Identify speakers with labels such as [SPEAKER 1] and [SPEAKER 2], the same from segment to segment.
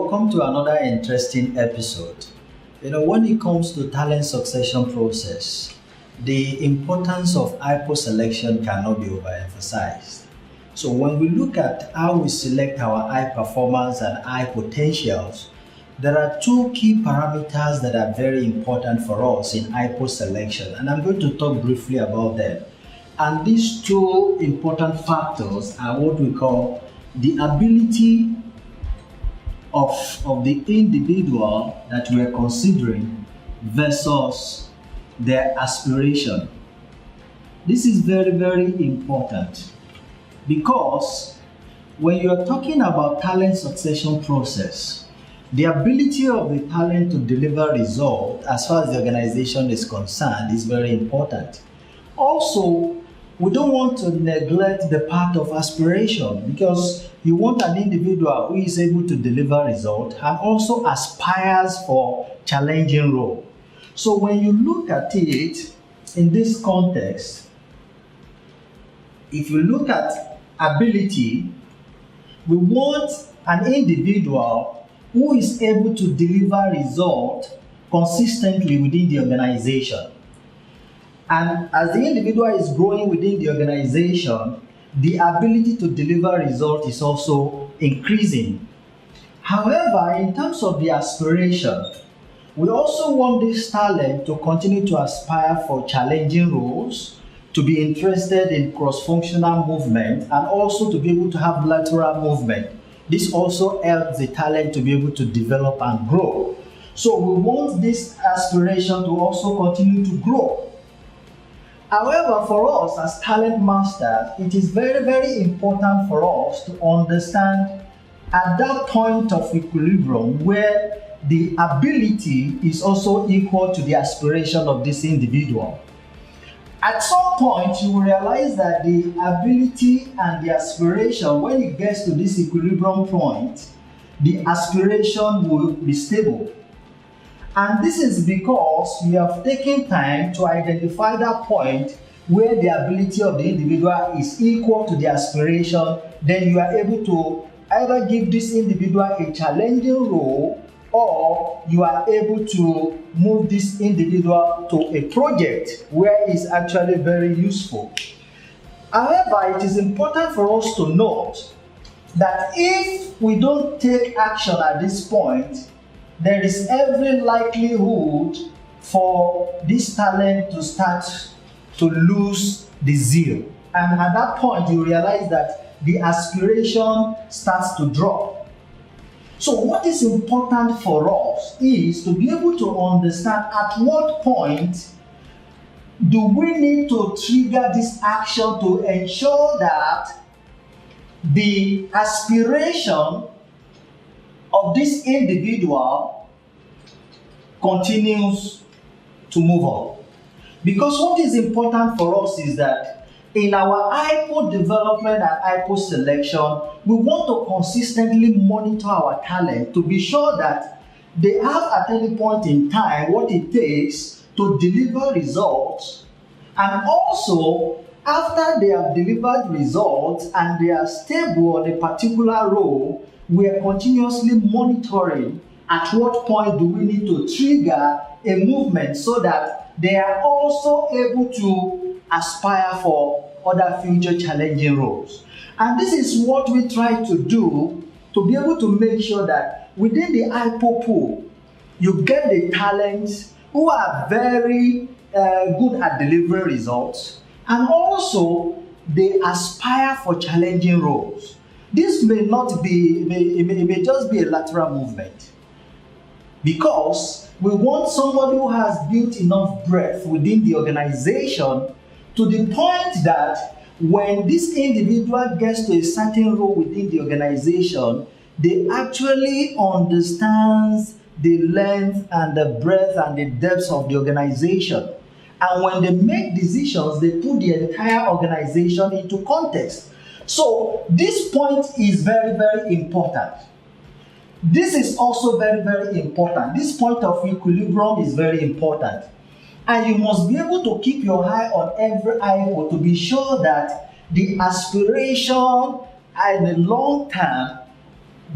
[SPEAKER 1] welcome to another interesting episode. When it comes to talent succession process, the importance of HIPO selection cannot be overemphasized. So when we look at how we select our high performers and high potentials, there are two key parameters that are very important for us in HIPO selection, and I'm going to talk briefly about them. And these two important factors are what we call the ability of the individual that we are considering versus their aspiration. This is very, very important because when you are talking about talent succession process, the ability of the talent to deliver result as far as the organization is concerned is very important. Also, we don't want to neglect the part of aspiration because you want an individual who is able to deliver result and also aspires for challenging role. So when you look at it in this context, if you look at ability, we want an individual who is able to deliver result consistently within the organization. And as the individual is growing within the organization, the ability to deliver results is also increasing. However, in terms of the aspiration, we also want this talent to continue to aspire for challenging roles, to be interested in cross-functional movement, and also to be able to have lateral movement. This also helps the talent to be able to develop and grow. So we want this aspiration to also continue to grow. However, for us as talent masters, it is very, very important for us to understand at that point of equilibrium where the ability is also equal to the aspiration of this individual. At some point, you will realize that the ability and the aspiration, when it gets to this equilibrium point, the aspiration will be stable. And this is because you have taken time to identify that point where the ability of the individual is equal to the aspiration. Then you are able to either give this individual a challenging role or you are able to move this individual to a project where it's actually very useful. However, it is important for us to note that if we don't take action at this point, there is every likelihood for this talent to start to lose the zeal. And at that point, you realize that the aspiration starts to drop. So what is important for us is to be able to understand at what point do we need to trigger this action to ensure that the aspiration of this individual continues to move on. Because what is important for us is that in our HIPO development and HIPO selection, we want to consistently monitor our talent to be sure that they have at any point in time what it takes to deliver results, and also after they have delivered results and they are stable on a particular role, we are continuously monitoring at what point do we need to trigger a movement so that they are also able to aspire for other future challenging roles. And this is what we try to do to be able to make sure that within the HIPO pool, you get the talents who are very good at delivering results, and also they aspire for challenging roles. This may not be, it may just be a lateral movement, because we want somebody who has built enough breadth within the organization to the point that when this individual gets to a certain role within the organization, they actually understand the length and the breadth and the depth of the organization. And when they make decisions, they put the entire organization into context. So this point is very, very important. This is also very, very important. This point of equilibrium is very important. And you must be able to keep your eye on every HIPO to be sure that the aspiration in the long term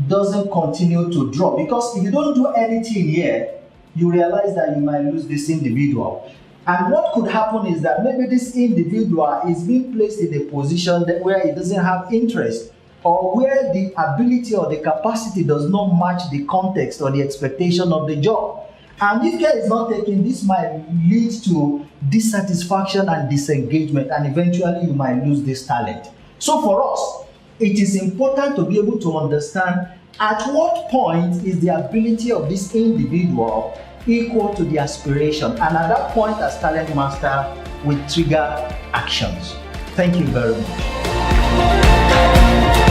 [SPEAKER 1] doesn't continue to drop. Because if you don't do anything here, you realize that you might lose this individual. And what could happen is that maybe this individual is being placed in a position that where he doesn't have interest, or where the ability or the capacity does not match the context or the expectation of the job. And if care is not taken, this might lead to dissatisfaction and disengagement, and eventually you might lose this talent. So for us, it is important to be able to understand at what point is the ability of this individual equal to the aspiration, and at that point as talent master we trigger actions. Thank you very much.